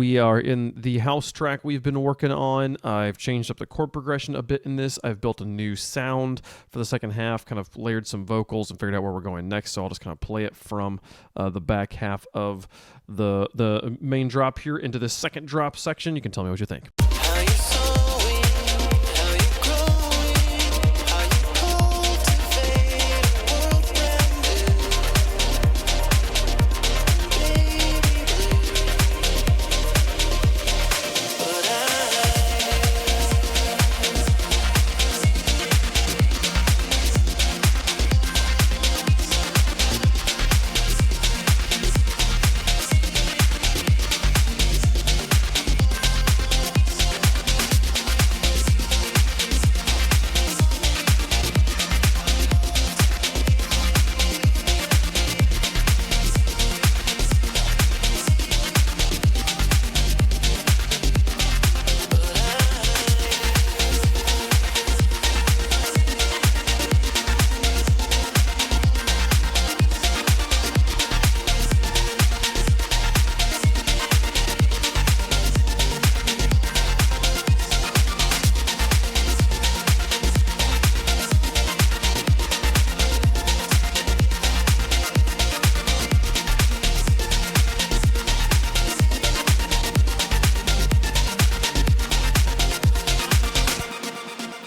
We are in the house track we've been working on. I've changed up the chord progression a bit in this. I've built a new sound for the second half, kind of layered some vocals and figured out where we're going next. So I'll just kind of play it from the back half of the main drop here into this second drop section. You can tell me what you think.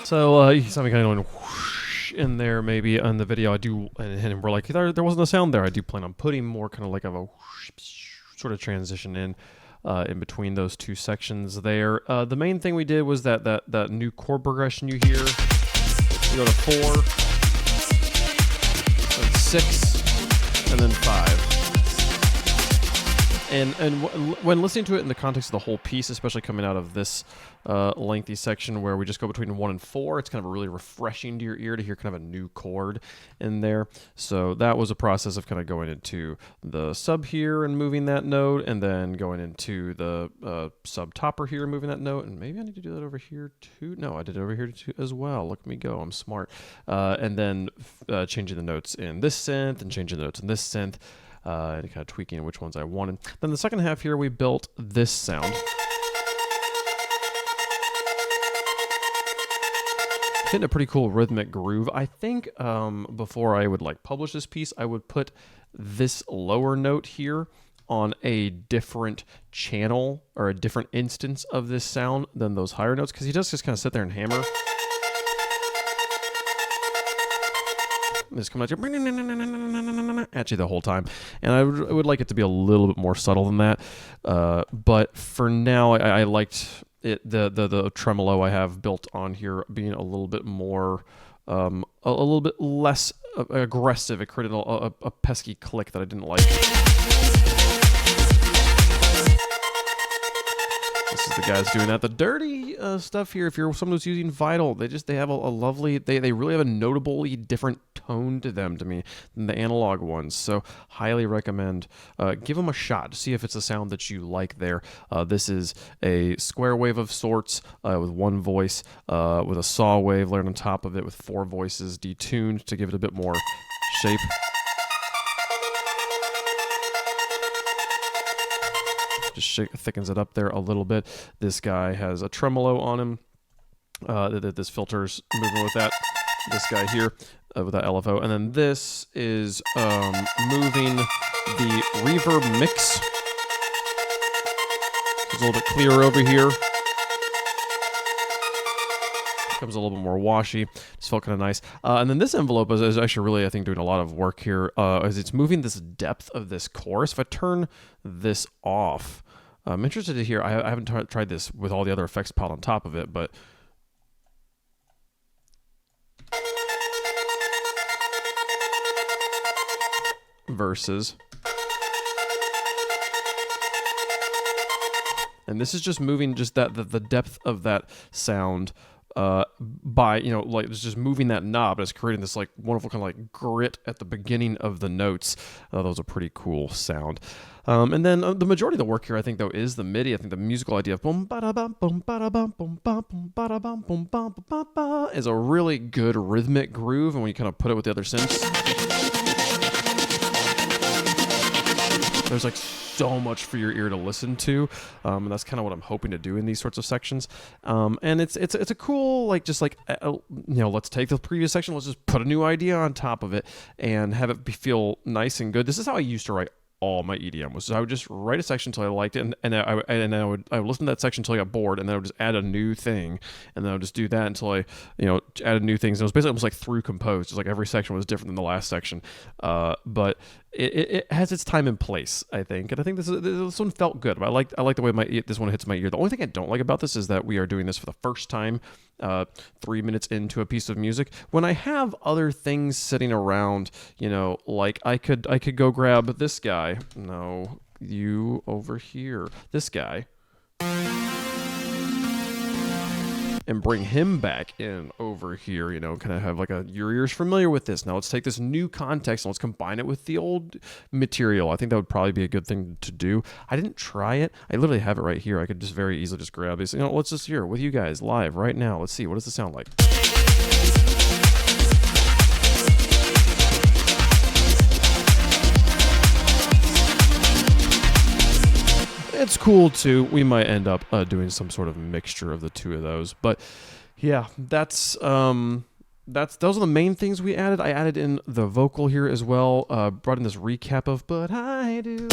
So you saw me kind of going whoosh in there maybe on the video. I do, and we're like, there wasn't a sound there. I do plan on putting more kind of like of a whoosh sort of transition in between those two sections there. The main thing we did was that new chord progression you hear. You go to 4, then 6, and then 5. And when listening to it in the context of the whole piece, especially coming out of this lengthy section where we just go between 1 and 4, it's kind of really refreshing to your ear to hear kind of a new chord in there. So that was a process of kind of going into the sub here and moving that note, and then going into the sub topper here and moving that note. And maybe I need to do that over here too. No, I did it over here too as well. Look at me go. I'm smart. And then changing the notes in this synth and changing the notes in this synth. And kind of tweaking which ones I wanted. Then the second half here, we built this sound. Hitting a pretty cool rhythmic groove. I think before I would like publish this piece, I would put this lower note here on a different channel or a different instance of this sound than those higher notes, because he does just kind of sit there and hammer. It's coming at you the whole time, and I would like it to be a little bit more subtle than that. But for now, I liked it. The tremolo I have built on here being a little bit more, a little bit less aggressive. It created a pesky click that I didn't like. This is the guys doing that. The dirty stuff here, if you're someone who's using Vital, they have a lovely, they really have a notably different tone to them to me than the analog ones. So highly recommend, give them a shot to see if it's a sound that you like there. This is a square wave of sorts with one voice, with a saw wave layered on top of it with 4 voices detuned to give it a bit more shape. Just thickens it up there a little bit. This guy has a tremolo on him. This filter's moving with that. This guy here with that LFO. And then this is moving the reverb mix. It's a little bit clearer over here. Becomes a little bit more washy. Just felt kind of nice. And then this envelope is actually really, I think, doing a lot of work here as it's moving this depth of this chorus. If I turn this off, I'm interested to hear, I haven't tried this with all the other effects piled on top of it, but verses. And this is just moving just the depth of that sound by, you know, like it's just moving that knob. It's creating this like wonderful kind of like grit at the beginning of the notes. That was a pretty cool sound. And then the majority of the work here, I think, though, is the MIDI. I think the musical idea of boom ba da bum boom ba da bum boom ba boom ba da bum boom ba ba ba is a really good rhythmic groove, and when you kind of put it with the other synths, there's like so much for your ear to listen to, and that's kind of what I'm hoping to do in these sorts of sections. And it's a cool, like, just like, let's take the previous section, let's just put a new idea on top of it and have it feel nice and good. This is how I used to write all my EDM, was I would just write a section until I liked it, and I would listen to that section until I got bored, and then I would just add a new thing, and then I would just do that until I added new things. And it was basically almost like through composed. It's like every section was different than the last section, but it has its time and place, I think, and I think this one felt good. I like the way this one hits my ear. The only thing I don't like about this is that we are doing this for the first time 3 minutes into a piece of music, when I have other things sitting around, like I could go grab this guy. No, you over here, this guy, and bring him back in over here, kind of have like your ear's familiar with this. Now let's take this new context and let's combine it with the old material. I think that would probably be a good thing to do. I didn't try it. I literally have it right here. I could just very easily just grab these. Let's just hear it with you guys live right now. Let's see. What does this sound like? It's cool too. We might end up doing some sort of mixture of the two of those, but yeah, those are the main things we added. I added in the vocal here as well. Brought in this recap of "But I Do."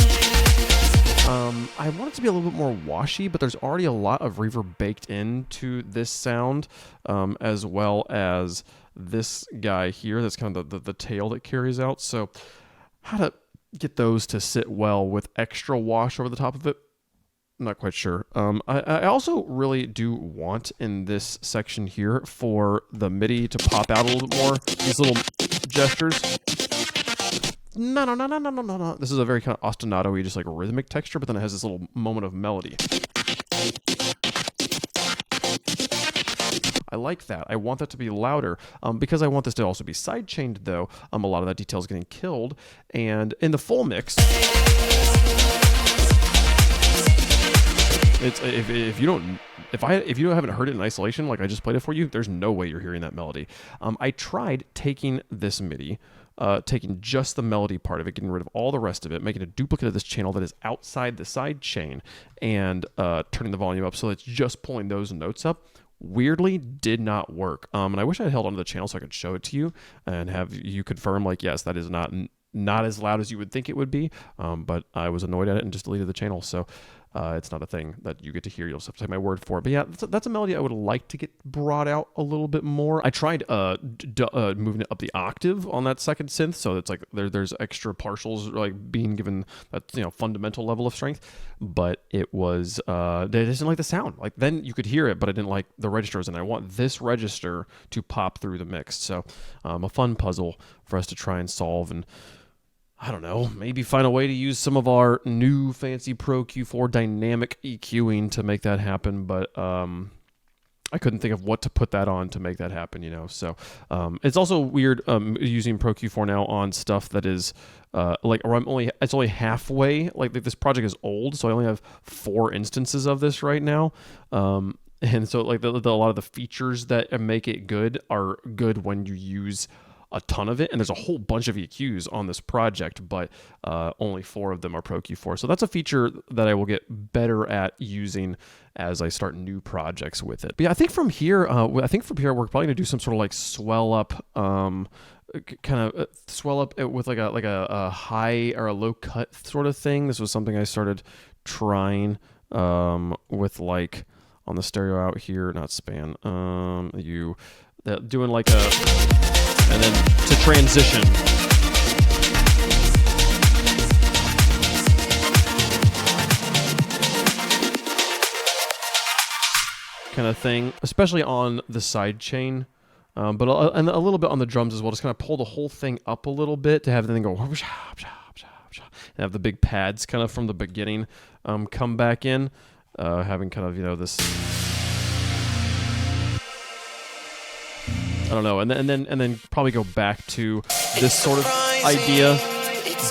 I want it to be a little bit more washy, but there's already a lot of reverb baked into this sound, as well as this guy here. That's kind of the tail that carries out. So how to get those to sit well with extra wash over the top of it, I'm not quite sure. I also really do want in this section here for the MIDI to pop out a little bit more. These little gestures. No. This is a very kind of ostinato-y, just like rhythmic texture, but then it has this little moment of melody. I like that. I want that to be louder, because I want this to also be side-chained, though. A lot of that detail is getting killed, and in the full mix, if you haven't heard it in isolation, like I just played it for you, there's no way you're hearing that melody. I tried taking this MIDI, taking just the melody part of it, getting rid of all the rest of it, making a duplicate of this channel that is outside the side chain, and turning the volume up so it's just pulling those notes up. Weirdly, did not work. And I wish I had held onto the channel so I could show it to you and have you confirm, like, yes, that is not as loud as you would think it would be. But I was annoyed at it and just deleted the channel. So it's not a thing that you get to hear. You'll have to take my word for it. But yeah, that's a melody I would like to get brought out a little bit more. I tried moving it up the octave on that second synth, so it's like there's extra partials like being given that fundamental level of strength. But it was they didn't like the sound. Like then you could hear it, but I didn't like the registers, and I want this register to pop through the mix. So a fun puzzle for us to try and solve, and I don't know, maybe find a way to use some of our new fancy Pro Q4 dynamic EQing to make that happen, but I couldn't think of what to put that on to make that happen, So it's also weird using Pro Q4 now on stuff that is it's only halfway. Like this project is old, so I only have 4 instances of this right now. And so like a lot of the features that make it good are good when you use a ton of it, and there's a whole bunch of EQs on this project, but only 4 of them are Pro Q4. So that's a feature that I will get better at using as I start new projects with it. But yeah, I think from here we're probably gonna do some sort of like swell up, swell up it with like a high or a low cut sort of thing. This was something I started trying with like on the stereo out here, not span. Doing like a. And then to transition. Kind of thing, especially on the side chain, but and a little bit on the drums as well. Just kind of pull the whole thing up a little bit to have the thing go, and have the big pads kind of from the beginning come back in, having kind of this. I don't know, and then probably go back to this sort of idea,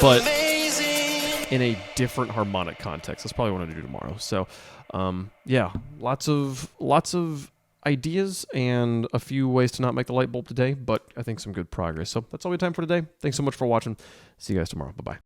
but in a different harmonic context. That's probably what I'm gonna do tomorrow. So, yeah, lots of ideas and a few ways to not make the light bulb today, but I think some good progress. So that's all we have time for today. Thanks so much for watching. See you guys tomorrow. Bye bye.